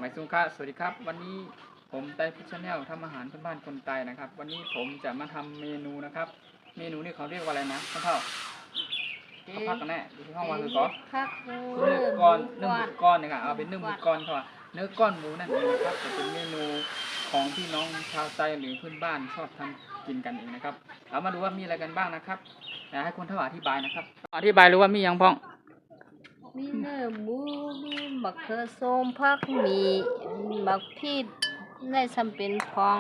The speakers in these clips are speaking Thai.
ายสุขะสวัสดีครับวันนี้ผมไต้พิชแนลทำอาหารพื้นบ้านคนไต้นะครับวันนี้ผมจะมาทำเมนูนะครับเมนูนี้เขาเรียกว่าอะไรนะข้าวเท่าข้าวผักกันแน่ดูที่ห้องวางคือก่อนเนื้อก้อนเนื้อหมูก้อนนะครับเอาเป็นเนื้อหมูก้อนเขาว่าเนื้อก้อนหมูนั่นเองนะครับจะเป็นเมนูของพี่น้องชาวไต้หรือพื้นบ้านชอบทำกินกันเองนะครับเรามาดูว่ามีอะไรกันบ้างนะครับให้คนเท่าอธิบายนะครับอธิบายรู้ว่ามียังพ้องมีเนื้อหมูมีบักเขือส้มผักมีบักพริกได้จำเป็นฟอง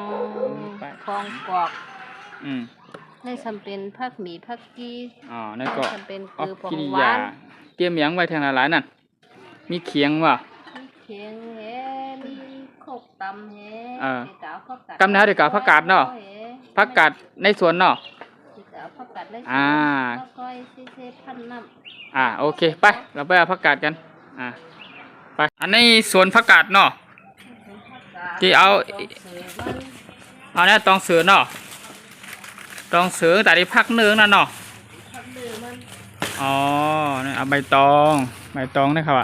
กอกได้จำเป็นผักหมีผักกีนั่นก็จำเป็นคือผงหวานเตรียมยังไว้ทางหลายนั่นมีเคียงว่ะมีเคียงแหมีโคกตำแหกำเนิดเด็กกับผักกาดเนาะผักกาดในสวนเนาะผักกาดในสวนแล้วก็เซ่พันน้ำโอเคไปเราไปเอาผักกาดกันไปอันนี้สวนผักกาดเนาะที่เอาเนี่ยตองเสือเนาะตองเสือแต่ที่พักเนื้อนั่นเนาะนี่เอาใบตองนะครับ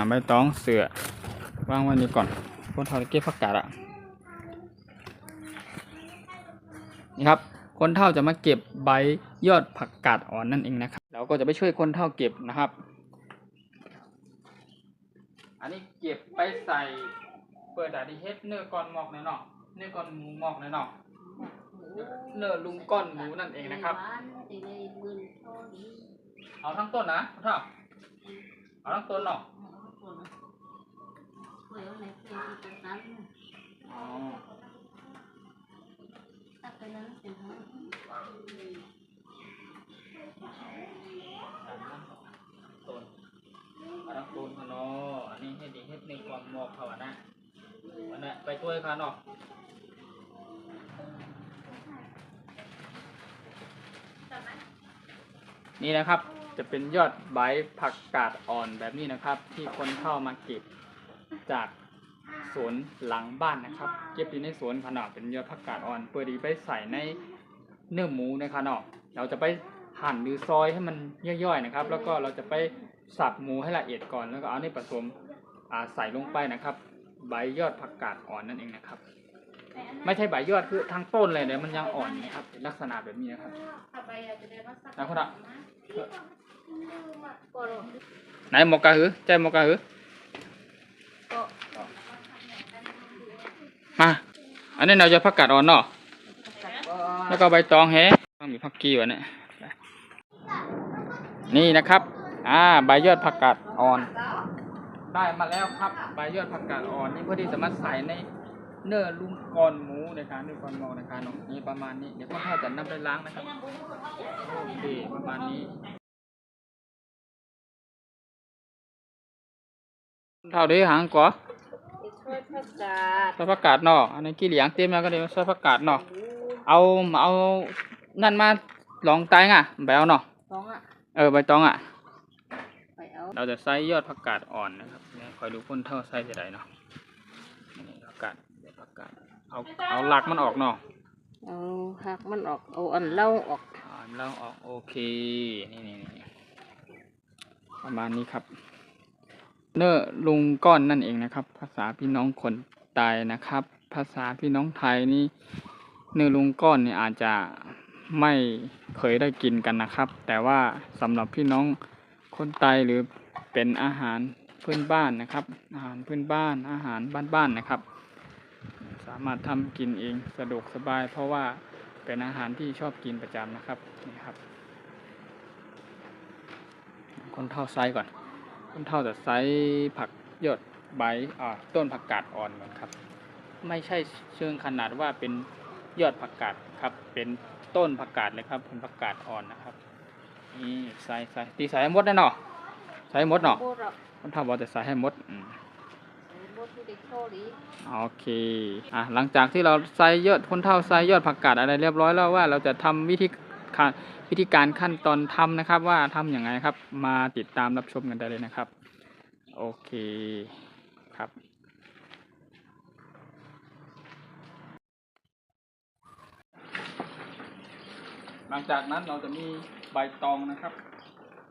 ใบตองเสือวางไว้นี่ก่อนคนเท่าจะเก็บผักกาดนี่ครับคนเฒ่าจะมาเก็บใบยอดผักกาดอ่อนนั่นเองนะครับเราก็จะไปช่วยคนเฒ่าเก็บนะครับอันนี้เก็บไปใส่เปิดดาดีเฮ็ดเนื้อก้อนหมอกเนาะเนื้อก้อนหมูหมอกเนาะเนื้อลุงก้อนหมูนั่นเองนะครับเอาทั้งต้นนะคนเฒ่าเอาทั้งต้นเนาะต้นเนาะอันนี้ให้ดีให้ในความหมอกเขานะวันนี้ไปช่วยเขาเนาะนี่นะครับจะเป็นยอดใบผักกาดอ่อนแบบนี้นะครับที่คนเข้ามาเก็บจากสวนหลังบ้านนะครับเก็บอยู่ในสวนขนาดเป็นยอดผักกาดอ่อนเพื่อดีไปใส่ในเนื้อหมูนะครับเนาะเราจะไปหั่นหรือซอยให้มันย่อยๆนะครับแล้วก็เราจะไปสับหมูให้ละเอียดก่อนแล้วก็เอาในผสมใส่ลงไปนะครับใบยอดผักกาดอ่อนนั่นเองนะครับไม่ใช่ใบยอดคือทั้งต้นเลยเนี่ยมันยังอ่อนนะครับลักษณะแบบนี้นะครับนะครับไหนหมกกะหือใจหมกกะหือมาอันนี้เราจะผักกาดอ่อนเนาะแล้วก็ใบตองแฮต้องมีผักกีวะเนี่ยนี่นะครับใบยอดผักกาดอ่อนได้มาแล้วครับใบยอดผักกาดอ่อนนี่เพื่อที่จะมาใส่ในเนื้อลุงก้อนหมูในการเนื้อก้อนหมูในการนี่ประมาณนี้เดี๋ยวพ่อจะนำไปล้างนะครับโอเคประมาณนี้เท่านี้หางก่อช่วยผักกาดเนาะอันนี้กี่เหลียงเต็มแล้วก็เดี๋ยวช่วยผักกาดเนาะเอานั่นมาลองไต่ง่ะใบเอาเนาะใบตองเราจะใส่ยอดผักกาดอ่อนนะครับคอยดูคนเท่าใส่จะได้เนาะผักกาดเอาหลักมันออกเนาะเอาหักมันออกเอาอันเล่าออกโอเคนี่ประมาณนี้ครับเนื้อลุงก้อนนั่นเองนะครับภาษาพี่น้องคนไทยนะครับภาษาพี่น้องไทยนี่เนื้อลุงก้อนนี่อาจจะไม่เคยได้กินกันนะครับแต่ว่าสำหรับพี่น้องคนไทยหรือเป็นอาหารพื้นบ้านนะครับอาหารพื้นบ้านอาหารบ้านๆนะครับสามารถทำกินเองสะดวกสบายเพราะว่าเป็นอาหารที่ชอบกินประจำนะครับนี่ครับคนเท่าไซส์ก่อนคนเท่าจะไซส์ผักยอดใบต้นผักกาดอ่อนก่อนครับไม่ใช่เชิงขนาดว่าเป็นยอดผักกาดครับเป็นต้นผักกาดเลยครับเป็นผักกาดอ่อนนะครับนี่ใส่ตีใส่ให้หมดได้เนาะใส่ให้หมดเนาะคนเท่าบอกจะใส่ให้หมดโอเคหลังจากที่เราใส่ยอดคนเท่าใส่ยอดผักกาดอะไรเรียบร้อยแล้วว่าเราจะทำวิธีการขั้นตอนทำนะครับว่าทำอย่างไรครับมาติดตามรับชมกันได้เลยนะครับโอเคครับหลังจากนั้นเราจะมีใบตองนะครับ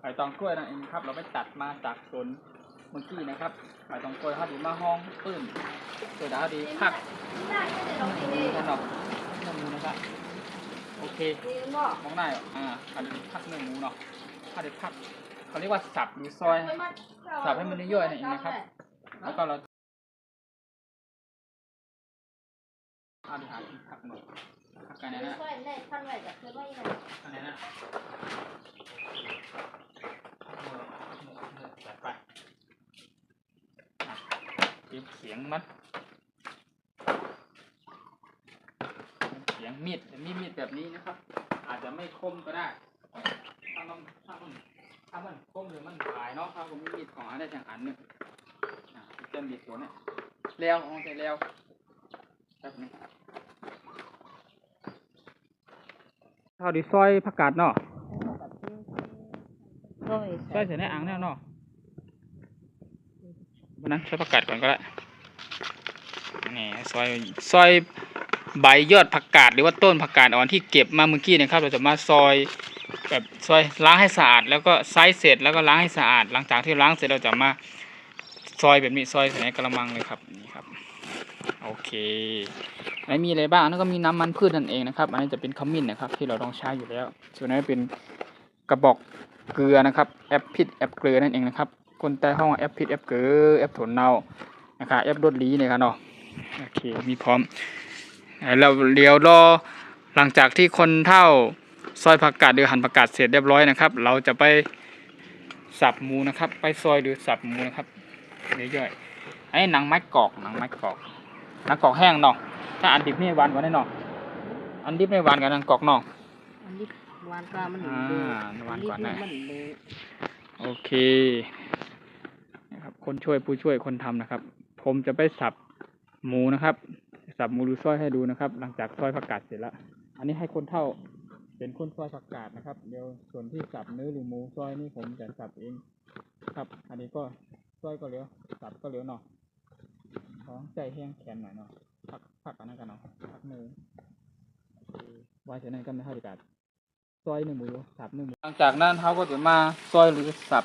ใบตองกล้วยนั่นเองครับเราไปตัดมาจากสวน เมื่อกี้นะครับไปตรงตัวเขาดีมาห้องปื้นตัวดาวดีพักกันหรอกเนื้อหมูนะครับโอเคมองได้อันนี้พักเนื้อหมูเนาะถ้าได้พักเขาเรียกว่าสับหรือซอยสับให้มันย่อยๆนี่นะครับแล้วก็เราเอาดีหาที่พักหน่อยพักกันนะอันนี้นะไปเก็บเสียงมันเสียงมีดมีดแบบนี้นะครับ อาจจะไม่คมก็ได้ถ้ามันคมหรือมันขายเนาะถ้าผมมีมีดของอันได้อย่างอันหนึ่งจะมีตัวนี้แล้วเอาใจแล้วแป๊บนึงเท่าดีซอยผักกาดเนาะซอยเสร็จในอ่างแน่เนาะวันนั้นซอยผักกาดก่อนก็ได้นี่ซอยใบยอดผักกาดหรือว่าต้นผักกาดอ่อนที่เก็บมาเมื่อกี้นะครับเราจะมาซอยแบบซอยล้างให้สะอาดแล้วก็ไซส์เสร็จแล้วก็ล้างให้สะอาดหลังจากที่ล้างเสร็จเราจะมาซอยแบบนี้ซอยใส่ในกระมังเลยครับนี่ครับโอเคอันนี้มีอะไรบ้างนั่นก็มีน้ำมันพืชนั่นเองนะครับอันนี้จะเป็นขมิ้นนะครับที่เราต้องใช้อยู่แล้วส่วนนี้เป็นกระบอกเกลือนะครับแอปพิษแอปเกลือนั่นเองนะครับคนใต้ห้องแอปพิษแอปเกลือแอปถั่วเน่านะครับแอปรสลีเนี่ยครับเนาะโอเคมีพร้อมเราเดี๋ยวรอหลังจากที่คนเท่าซอยผักกาดหรือหั่นผักกาดเสร็จเรียบร้อยนะครับเราจะไปสับหมูนะครับไปซอยหรือสับหมูนะครับย่อยๆไอ้หนังไม้กรอกหนังกรอกแห้งเนาะถ้าอันดิบนี่หวานกว่าแน่นอนอันดิบไม่หวานกว่าหนังกรอกเนาะอันนี้หวานกว่ามันหวานกว่าแน่ มันเลย โอเคนะครับคนช่วยผู้ช่วยคนทำนะครับผมจะไปสับหมูนะครับสับหมูดูซอยให้ดูนะครับหลังจากซอยผักกาดเสร็จแล้วอันนี้ให้คนเท่าเป็นคนซอยผักกาดนะครับเดี๋ยวส่วนที่สับเนื้อหรือหมูซอยนี่ผมจะสับเองครับอันนี้ก็ซอยก็เหลียวสับก็เหลียวเนาะท้องใจแห้งแขนหน่อยเนาะผักอันนั้นกันเนาะผักเนื้อไว้เสร็จนั้นก็ไม่เท่าดีกันซอยเนื้อหมูสับเนื้อหมูหลังจากนั้นเขาก็จะมาซอยหรือสับ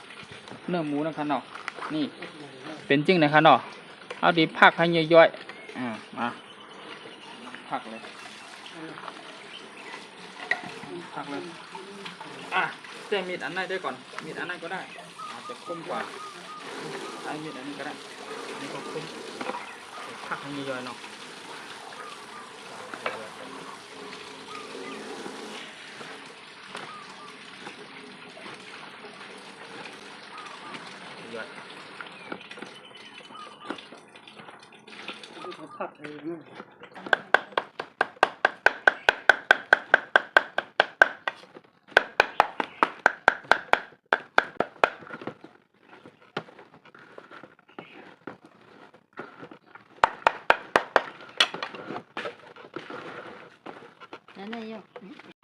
เนื้อหมูนะครับเนาะนี่เป็นจริงนะครับเนาะเอาดีผักให้ย่อยๆมาผักเลยเส้นมีดอันไหนได้ก่อนมีดอันไหนก็ได้อาจจะคมกว่าใช้มีดอันนี้ก็ได้อันนี้ก็คมผักให้ย่อยๆเนาะย่อยผักเอง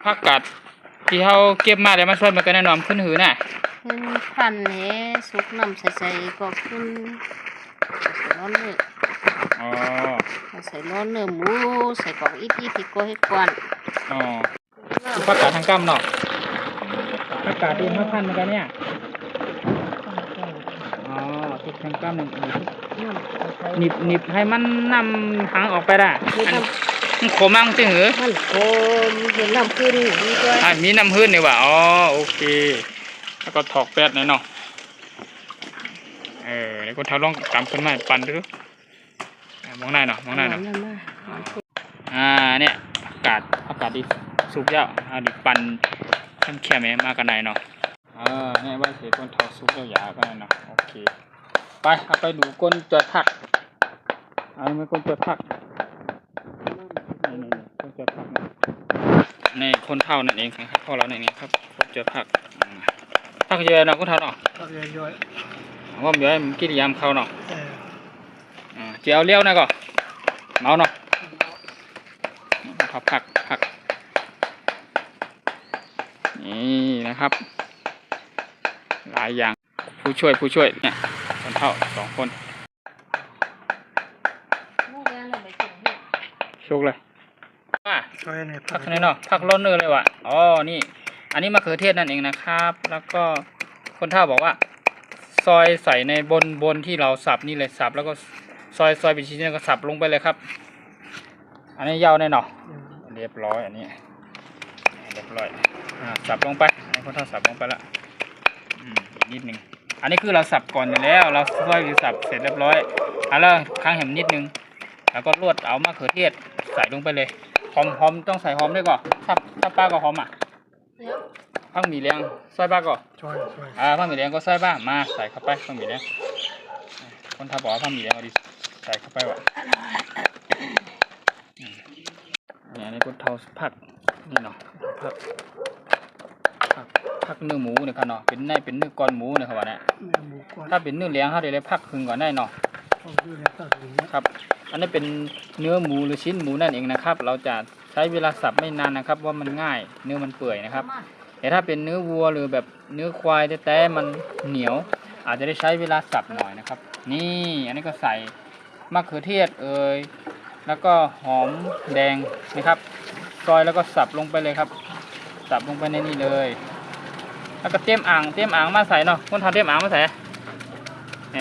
ผักกาดที่เขาเก็บมาได้มาช่วยมันก็แน่นอนขึ้นหือน่ะขึ้นพันนี้สุกน้ำใส่ก็ขึ้นใส่ร้อนเลยใส่ร้อนเนื้อหมูใส่กอกอีที่ก็ให้กวนผักกาดทางกั้มเนาะผักกาดดีมากพันเหมือนกันเนี่ยทุกทางกั้มหนิบให้มันนำหางออกไปได้มันขมมากจริงเหรอมันขมมีน้ำขึ้นนี่ก็มีน้ำขึ้นนี่ว่ะโอเคแล้วก็ถอกแป๊ดหน่อยเนาะแล้วก็เท้าลองตำขึ้นมาปั่นดูมองได้เนาะเนี่ยอากาศดีสุกเยอะดิปั่นแข็งๆมากันไหนเนาะเนี่ยว่าเสียคนเท้าสุกยาวๆกันเนาะโอเคไปเอาไปดูก้นจอดผักไม่ก้นจอดผักคนเจอผักในคนเท่านั่นเองครับพ่อเราเนี่ยครับคนเจอผักเยอะเนาะคนเท่าเนาะผักเยอะว่าเยอะมันกินยามเข้าเนาะเจียวเลี้ยวนะก็เมาเนาะผักนี่นะครับหลายอย่างผู้ช่วยเนี่ยคนเท่า2 คนโชคเลยผักนี่เนาะผักล้นเนื้อเลยว่ะนี่อันนี้มะเขือเทศนั่นเองนะครับแล้วก็คนเฒ่าบอกว่า ซอยใส่ในบนที่เราสับนี่เลยสับแล้วก็ซอยเป็นชิ้นแล้วก็สับลงไปเลยครับอันนี้ยาวแน่นอนเรียบร้อยอันนี้เรียบร้อยสับลงไปให้คนทอดสับลงไปละอีกนิดนึงอันนี้คือเราสับก่อนอยู่แล้วเราซอยหรือสับเสร็จเรียบร้อยแล้วค้างแหมนิดนึงแล้วก็ลวดเอามะเขือเทศใส่ลงไปเลยหอมต้องใส่หอมด้วยก่อนถ้าป้าก็หอมพักหมี่เลี้ยงซอยป้าก็ช่วยพักหมี่เลี้ยงก็ซอยป้ามาใส่เข้าไปพักหมี่เลี้ยงคนทำบอกว่าพักหมี่เลี้ยงเอาดิใส่เข้าไปวะเนี่ยนี่ก็เท่าผักนี่เนาะผักเนื้อหมูเนี่ยครับเนาะเป็นเนื้อก้อนหมูเนี่ยครับว่าเนี่ยถ้าเป็นเนื้อเลี้ยงเขาเดี๋ยวเลยผักคึงก่อนได้เนาะครับอันนี้เป็นเนื้อหมูหรือชิ้นหมูนั่นเองนะครับเราจะใช้เวลาสับไม่นานนะครับว่ามันง่ายเนื้อมันเปื่อยนะครับแต่ถ้าเป็นเนื้อวัวหรือแบบเนื้อควายแต่มันเหนียวอาจจะได้ใช้เวลาสับหน่อยนะครับนี่อันนี้ก็ใส่มะเขือเทศแล้วก็หอมแดงนะครับซอยแล้วก็สับลงไปเลยครับสับลงไปในนี่เลยแล้วก็เตรียมอ่างมาใส่เนาะคนทำเตรียมอ่างมาใส่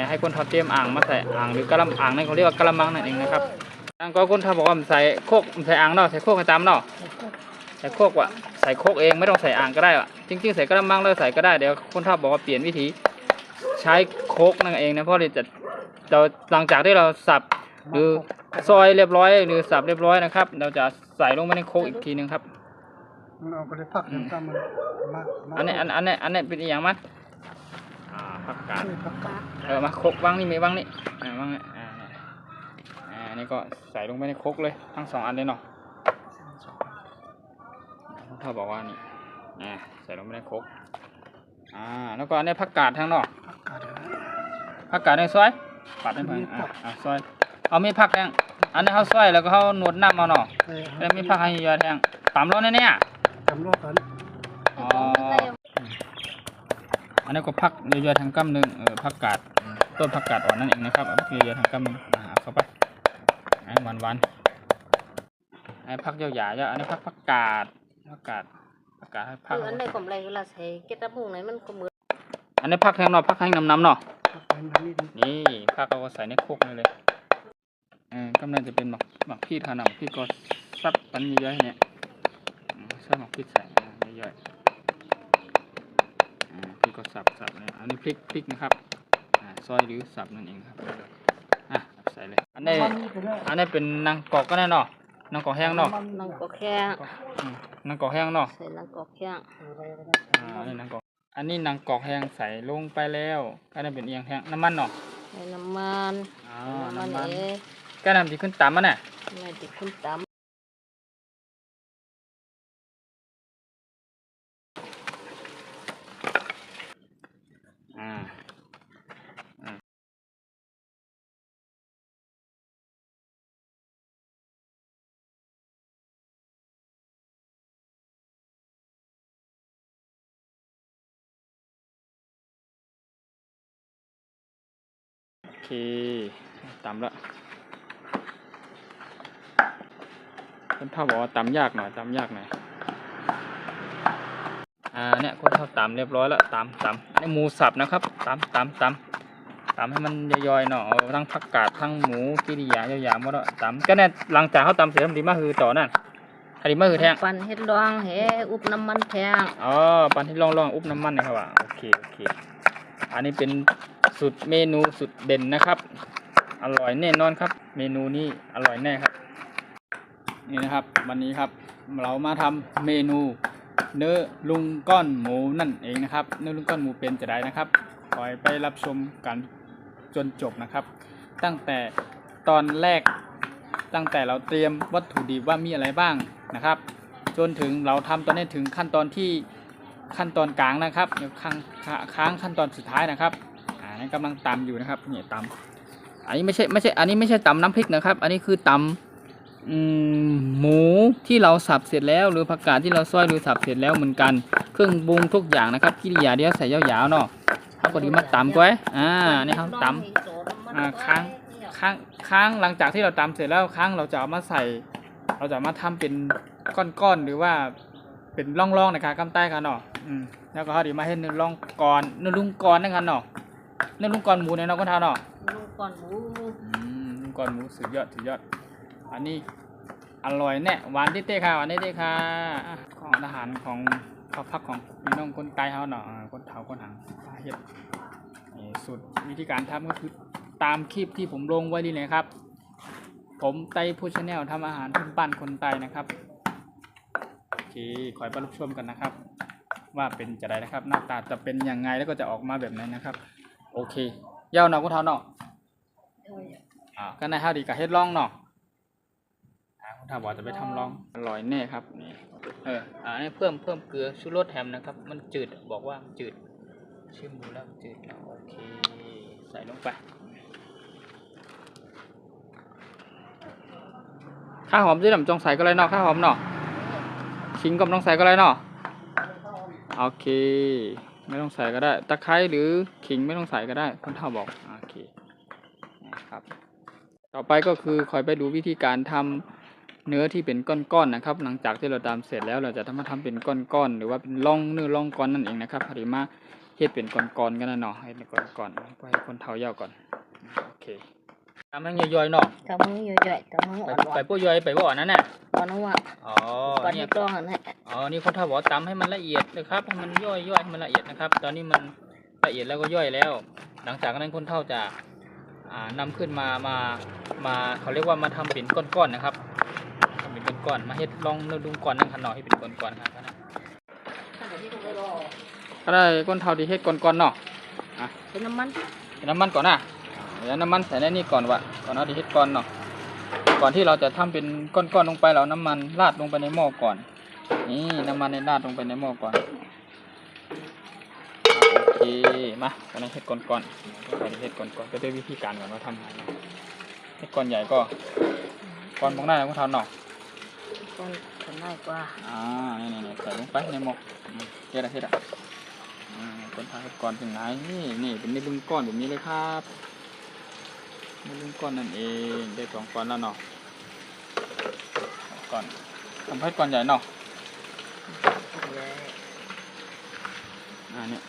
ให้คนทำเตรียมอ่างมาใส่อ่างหรือกระมังอ่างนั่นเขาเรียกว่ากระมังนั่นเองนะครับก็คนทำบอกว่าใส่โคกใส่อ่างเนาะใส่โคกให้ตามเนาะใส่โคกว่ะใส่โคกเองไม่ต้องใส่อ่างก็ได้ว่ะจริงๆใส่กระมังแล้วใส่ก็ได้เดี๋ยวคนทำบอกว่าเปลี่ยนวิธีใช้โคกนั่นเองนะเพราะเราหลังจากที่เราสับหรือซอยเรียบร้อยหรือสับเรียบร้อยนะครับเราจะใส่ลงไปในโคกอีกทีนึงครับเราก็เลยพักเดินตามมันอันนี้เป็นอย่างมั้ยผักกาดมาโคกวางนี่มีวางนี่วางนี่อันนี้ก็ใส่ลงไปในโคกเลยทั้ง2 อันเลยเนาะถ้าบอกว่านี่ใส่ลงไปในโคกแล้วก็อันนี้ผักกาดทั้งนอกผักกาดในซอยปัดให้เพื่อนซอยเอามีผักแทงอันนี้เขาซอยแล้วก็เขาหนวดน้ำเอาเนาะแล้วมีผักให้เยอะแทงตามรสเนี่ยตามรสกันอันนี้ก็ผักเยอะๆทางกำหนึ่งผักกาดต้นผักกาดอ่อนนั่นเองนะครับเอาเยอะๆทางกำหนึ่งเข้าไปหวานไอ้ผักยาวๆอันนี้ผักกาดให้ผักอันไหนก็อะไรเวลาใส่เก็ดตะบุงไหนมันก็เหมือนอันนี้ผักแห้งเนาะผักแห้งน้ำเนาะนี่ผักเราก็ใส่ในโคกนี่เลยกำลังจะเป็นหมักพริกขนมพริกก็ซับปันเยอะๆเนี่ยใส่หมักพริกใส่เยอะๆพริกก็สับเนี่ยอันนี้พริกนะครับซอยหรือสับนั่นเองครับใส่เลยอันนี้เป็นนางกอกก็แน่เนาะนางกอกแห้งเนาะนางกอกแห้งเนาะใส่นางกอกแห้งนี่นางกอกอันนี้นางกอกแห้งใส่ลงไปแล้วก็ได้เป็นเอียงแห้งน้ำมันเนาะใส่น้ำมันก็นำที่ขึ้นตามมันน่ะไม่ติดขึ้นตามโอเคตำแล้วคนเท่าบอกว่าตำยากหน่อยเนี่ยคนเท่าตำเรียบร้อยแล้วตำนี่หมูสับนะครับตำให้มันย่อยๆหน่อยทั้งผักกาดทั้งหมูกิริยายาวๆหมดแล้วตำก็เนี่ยหลังจากเขาตำเสร็จทำดีมากคือต่อนั่นดีมากคือแทงปั่นเฮ็ดรองอุบน้ำมันแทงปั่นเฮ็ดรองอุบน้ำมันนะครับว่าโอเคอันนี้เป็นสุดเมนูสุดเด่นนะครับอร่อยแน่นอนครับเมนูนี้อร่อยแน่ครับนี่นะครับวันนี้ครับเรามาทำเมนูเนื้อลุงก้อนหมูนั่นเองนะครับเนื้อลุงก้อนหมูเป็นจะได้นะครับคอยไปรับชมกันจนจบนะครับตั้งแต่ตอนแรกตั้งแต่เราเตรียมวัตถุดิบว่ามีอะไรบ้างนะครับจนถึงเราทำตอนนี้ถึงขั้นตอนกลางนะครับเดี๋ยวค้างขั้นตอนสุดท้ายนะครับนี่กำลังตำอยู่นะครับนี่ตำอันนี้ไม่ใช่ตำน้ำพริกนะครับอันนี้คือตำหมูที่เราสับเสร็จแล้วหรือผักกาดที่เราซอยหรือสับเสร็จแล้วเหมือนกันเครื่องปรุงทุกอย่างนะครับกิริยาเดียวใส่ยาวๆเนาะเขาก็ดีมาตำก้อยนี่เขาตำค้างหลังจากที่เราตำเสร็จแล้วค้างเราจะเอามาใส่เราจะมาทำเป็นก้อนๆหรือว่าเป็นร่องๆในการกำใต้กันเนาะแล้วก็เขาดีมาให้เนื้อลุงก่อนนะครับเนาะ นี่ลุงก่อนหมูเนี่ยเนาะคนเท่าเนาะ ลูกก่อนหมู ลุงก่อนหมูสุดยอดสุดยอดอันนี้อร่อยแน่หวานเต้ๆค่ะหวานเต้ๆค่ะของอาหารของข้าวพักของพี่น้องคนไกลเขาเนาะคนเฒ่าคนหังเฮ็ดนี่สุดวิธีการทำก็คือตามคลิปที่ผมลงไว้นี่เลยครับผมไต้พูชแนลทำอาหารพื้นบ้านคนไต้นะครับโอเคคอยไปรับชมกันนะครับว่าเป็นจะได้นะครับหน้าตาจะเป็นยังไงแล้วก็จะออกมาแบบไหนนะครับโอเคยาวเนาะคนเฒ่าเนาะก็ในห้าดีกับเฮ็ดล่องเนาะคนเฒ่าบอกจะไปทำล่องอร่อยแน่ครับนี่อันนี้เพิ่มเกลือชูรสแฮมนะครับมันจืดบอกว่ามันจืดชิมดูแล้วจืดแล้วโอเคใส่ลงไปข้าวหอมที่ดำจงใส่ก็เลยเนาะข้าวหอมเนาะขิงก็ต้องใส่ก็เลยเนาะโอเคไม่ต้องใส่ก็ได้ตะไคร้หรือขิงไม่ต้องใส่ก็ได้คนเฒ่าบอกโอเคนะครับต่อไปก็คือคอยไปดูวิธีการทำเนื้อที่เป็นก้อนๆนะครับหลังจากที่เราตำเสร็จแล้วเราจะทำเป็นก้อนๆหรือว่าเป็นร่องเนื้อร่องก้อนนั่นเองนะครับพอดีมาเฮ็ดเป็นก้อนๆกันนะเนาะให้เป็นก้อนๆให้คนเฒ่าเย่าก่อนโอเคทำให้ย่อยๆเนาะ กับมือย่อยๆกับมืออ่อน ไปพวกย่อยไปพวกอ่อนนั่นน่ะ ก่อนว่า อ๋อ ก่อน เนี่ ที่ ย ต้องหันให้ นี่คนเฒ่าบอกตำให้มันละเอียดนะครับให้มันย่อยให้มันละเอียดนะครับ ตอนนี้มันละเอียดแล้วก็ย่อยแล้ว หลังจากนั้นคนเฒ่าจะนำขึ้นมาเขาเรียกว่ามาทำเป็นก้อนๆนะครับทำเป็นก้อนๆมาเฮ็ดลองดูก่อนนั่งขันหน่อยให้เป็นก้อนๆครับก็ได้ก้นเฒ่าที่เฮ็ดก้อนๆเนาะ เป็นน้ำมัน น้ำมันก่อนนะเดี๋ยวน้ำมันใส่ในนี่ก่อนวะก่อนเอาที่เฮ็ดก่อนเนาะก่อนที่เราจะทำเป็นก้อนๆลงไปเราน้ำมันราดลงไปในหม้อก่อนนี่น้ำมันในราดลงไปในหม้อก่อนโอเคมาตอนนี้เฮ็ดก้อนๆเฮ็ดก้อนๆก็ด้วยวิธีการก่อนว่าทำไงเฮ็ดก้อนใหญ่ก็ก้อนมองหน้าของเราเนาะ ก่อนขันได้กว่า นี่ใส่ลงไปในหม้อเฮ็ดอะไรก้อนทาเฮ็ดก้อนถึงไหนนี่เป็นในบึงก้อนแบบนี้เลยครับในบึงก้อนนั่นเองได้สองก้อนแล้วเนาะก้อนทำให้ก้อนใหญ่เนาะเนี่ย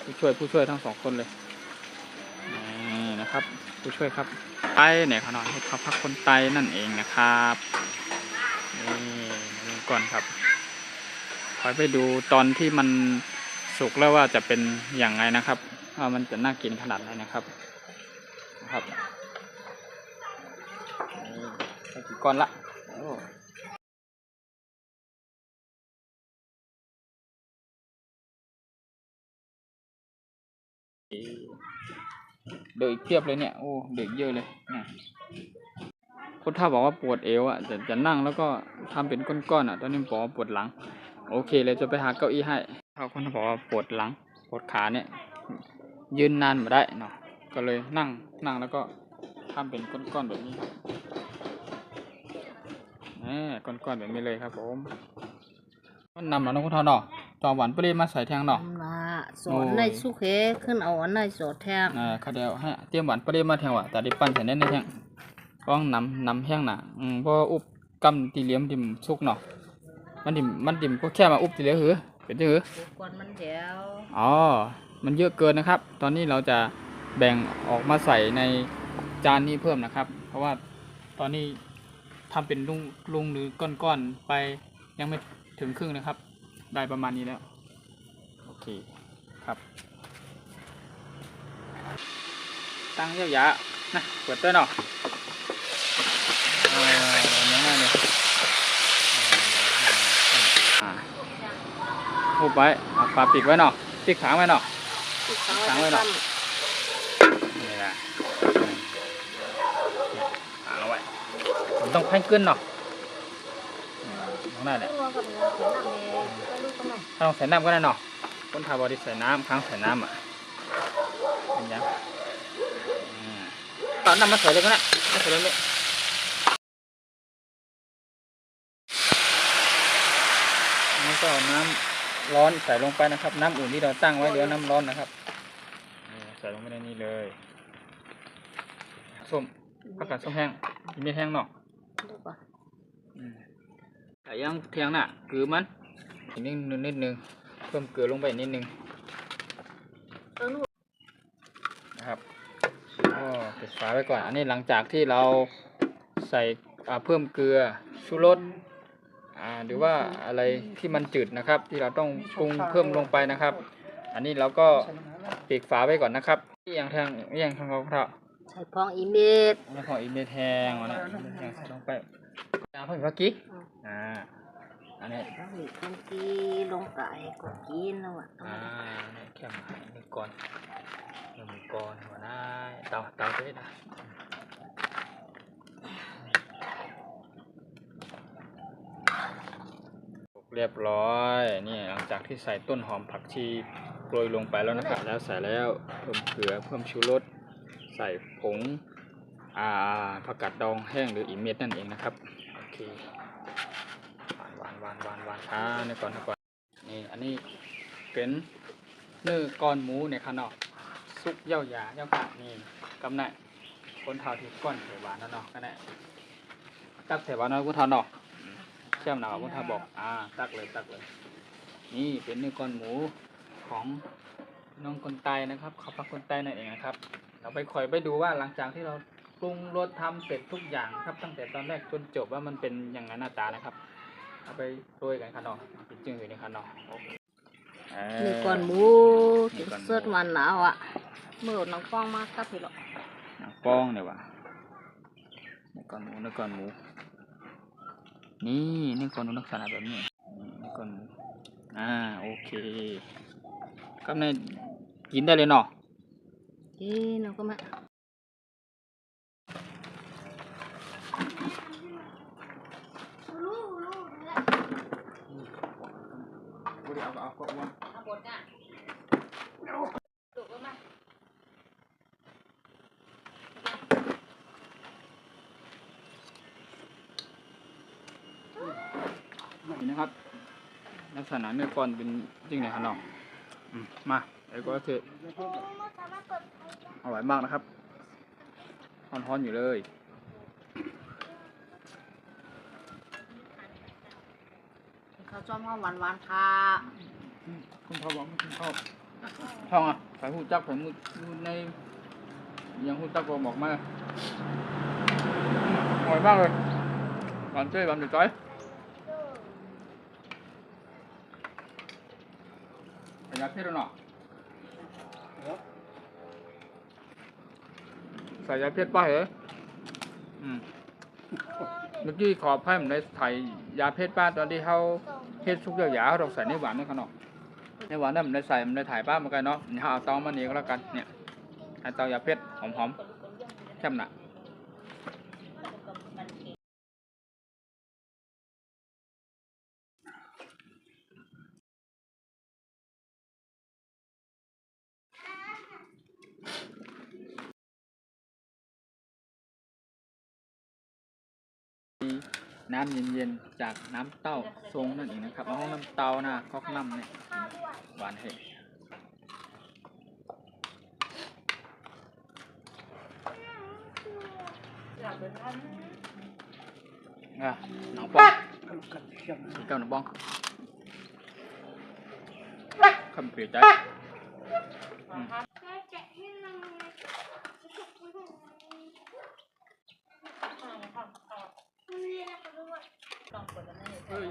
ผู้ช่วยทั้งสองคนเลยนี่นะครับผู้ช่วยครับไต้เนี่ยขนมเห็ดข้าวผักคนไต้นั่นเองนะครับนี่ก่อนครับคอยไปดูตอนที่มันสุกแล้วว่าจะเป็นอย่างไรนะครับว่ามันจะน่ากินขนาดไหนนะครับใส่กี่ก้อนละเด็กเทียบเลยเนี่ยโอ้เด็กเยอะเลยเนี่ยคนท่าบอกว่าปวดเอวอ่ะจะนั่งแล้วก็ทำเป็นก้อนๆอ่ะตอนนี้บอกว่าปวดหลังโอเคเลยจะไปหาเก้าอี้ให้เขาคนบอกว่าปวดหลังปวดขาเนี่ยยืนนานไม่ได้เนาะก็เลยนั่งแล้วก็ทำเป็นก้อนๆแบบนี้ก้อนๆแบบนี้เลยครับผมก็นำแล้วน้องคุณทอเนาะจอมหวานปรีมาใส่แทงเนาะสอนในสุเขขึ้นเอาอันในโสดแทงข้าวเดียวให้เตรียมหวานปรีมาแทงว่ะแต่ดิปั้นใส่ในแทงก้องนำแห้งน่ะเพราะอุบกำตีเหลี่ยมดิมสุกเนาะมันดิมก็แค่มาอุบตีเหลี่ยมหือเป็นจื้อก่อนมันเดียวมันเยอะเกินนะครับตอนนี้เราจะแบ่งออกมาใส่ในจานนี้เพิ่มนะครับเพราะว่าตอนนี้ทำเป็นลุงหรือก้อนๆไปยังไม่ถึงครึ่งนะครับได้ประมาณนี้แล้วโอเคครับตั้งเยอะๆนะเปิดตัวเนาะง่ายเลยหุบไว้เอาปลาปิดไว้เนาะปิดขางไว้เนาะขางไว้เนาะนี่แหละเอาไว้ผมต้องให้ขึ้นเนาะนั่นแหละถ้าต้องใส่น้ำก็ได้เนาะคนทาบอดี้ใส่น้ำค้างใส่น้ำเป็นยังตอนน้ำมาใส่เลยก็ได้ไม่ใส่เลยนี่ก็น้ำร้อนใส่ลงไปนะครับน้ำอุ่นที่เราตั้งไว้เดี๋ยวน้ำร้อนนะครับใส่ลงไปในนี้เลยส้มผักกาดส้มแห้งกินไม่แห้งเนาะแต่ยังเทียงน่ะคือมันอีกนิดนึงเพิ่มเกลือลงไปนิดนึง นะครับก็ปิดฝาไว้ก่อนอันนี้หลังจากที่เราใส่เพิ่มเกลือชูรสหรือว่าอะไรที่มันจืดนะครับ ที่เราต้องปรุงเพิ่มลงไปนะครับ อันนี้เราก็ปิดฝาไว้ก่อนนะครับอย่างทางเราครับ ใส่พองอีเม็ด แล้วพออีเมทแทงวะนะแทงใส่ลงไปเพิ่มเมื่อกี้อันนี้ แล้วมีทังกีลงไปก็กินแล้วอ่ะ นี่แค่หมายนี่ก่อนหัวหน้าเตาด้วยนะเรียบร้อยนี่หลังจากที่ใส่ต้นหอมผักชีโรยลงไปแล้วนะครับแล้วใส่แล้วเพิ่มเกลือเพิ่มชูรสใส่ผงผักกาดดองแห้งหรืออีเม็ดนั่นเองนะครับโอเควานนี่ก่อนนี่อันนี้เป็นเนื้อก้อนหมูในขนมซุปเย่ายาเจ้ากะนี่กำไนคนเท่าที่ก้อนเถวานนั่นเนาะกันแน่ตักเถวานน้อยกูเท่าเนาะเชื่อมหนาวกูเท่าบอกตักเลยนี่เป็นเนื้อก้อนหมูของน้องคนไตนะครับเขาพักคนไตนั่นเองนะครับเราไปคอยไปดูว่าหลังจากที่เราปรุงรสทำเสร็จทุกอย่างครับตั้งแต่ตอนแรกจนจบว่ามันเป็นอย่างนั้นหน้าตานะครับเอาไปโรยกันขนมเป็นจึงอยู่ในขนมนี่ก่อนหมูกินสดมันหนาวอ่ะเมื่อน้องฟองมาครับพี่หรอก น้ำป้องเนี่ยวะนี่ก่อนหมูนี่ก่อนหมูลักษณะแบบนี้นี่ก่อนหมูโอเคครับในกินได้เลยเนาะน้องก็มาเอาก็ว่าบดอ่ะถูกไหมนี่นะครับลักษณะเนื้อก้อนเป็นจริงไหนครับน้องมาไอ้ก็คืออร่อยมากนะครับฮ้อนๆอยู่เลยข้าวจ้อมข้าวหวานๆค่ะคุณพ่อบอกไม่กินข้าวท้องใส่หูจักใส่มือในยังหูจักก็บอกมาอร่อยมากเลยหวานเจ้ยหวานเดือดจ้อยประหยัดเผ็ดแล้วเนาะใส่ยาเผ็ดป่ะเหรอเมื่อกี้ขอให้ผมได้ใส่ยาเผ็ดป้าตอนที่เขาเฮ็ดซุกยาวๆเขาต้องใส่ในหวานในขนมในหวานนั่นมันได้ใส่มันได้ถ่ายป้าเหมือนกันเนาะเอาเตามานี่ก็แล้วกันเนี่ยไอเตายาเผ็ดหอมๆแซ่บหนักน้ำเย็นๆจากน้ำเต้าทรงนั่นเองนะครับเอาห้องน้ำเต้านะก๊อกน้ำเนี่ยหวานเห็ดน้องปองสีเก้าน้องปองคำเปลี่ยนใจ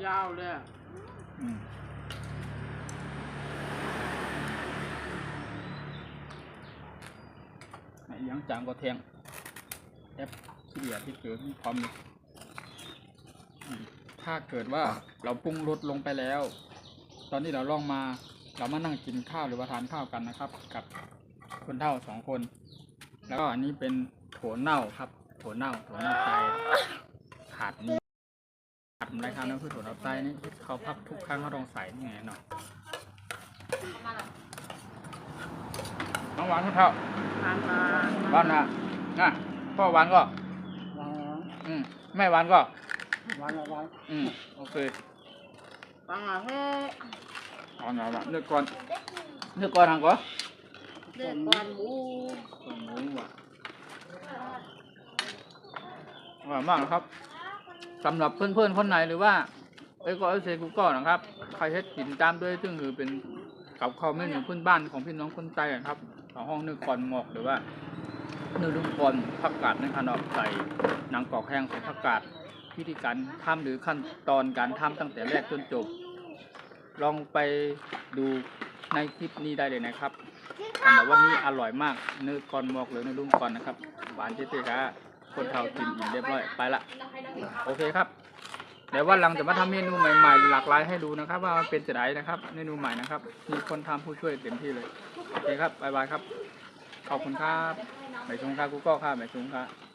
ยาวเลยยังจางก็แทงแอปที่เหลือที่เกิดมีความถ้าเกิดว่าเราปรุงรสลงไปแล้ว ตอนที่เราล่องมาเรามานั่งกินข้าวหรือว่าทานข้าวกันนะครับ กับคนเฒ่า2 คนแล้วก็อันนี้เป็นถั่วเน่าครับถั่วเน่าไทยขาดนี้อะไรครับนั่นคือถั่วเน่าไทยนี่เขาพักทุกครั้งเขาต้องใส่นี่ไงเนาะน้องหวานคนเฒ่าหวานนะพ่อหวานก็แม่หวานก็หวานโอเคฟังอ่ะเฮ้เอาหน่อยเลือกก่อนทางก่อนเลือกก่อนหมูว่ะอร่อยมากนะครับสำหรับเพื่อนๆคนไหนหรือว่าก็เซกูก็นะครับใครเฮ็ดกินตามด้วยซึ่งคือเป็นกับข้าวเมนูพื้นบ้านของพี่น้องคนไทยครับ เอาห้องนึ่งก่อนหมกหรือว่านึ่งดุมก่อนผักกาดในขนมใส่หนังกรอกแห้งใส่ผักกาดวิธีการทำหรือขั้นตอนการทำตั้งแต่แรกจนจบลองไปดูในคลิปนี้ได้เลยนะครับอันแบบว่านี่อร่อยมากเนื้อก่อนหมกหรือเนื้อดุมก่อนนะครับหวานเจ๊ๆครับคนเฒ่ากินอิ่มเรียบร้อยไปละโอเคครับเดี๋ยววันหลังจะมาทำเมนูใหม่ๆหลากหลายให้ดูนะครับว่ามันเป็นจะไดนะครับเมนูใหม่นะครับมีคนทำผู้ช่วยเต็มที่เลยโอเคครับบ๊ายบายครับขอบคุณครับไปชมครับกูก็ครับไปชมครับ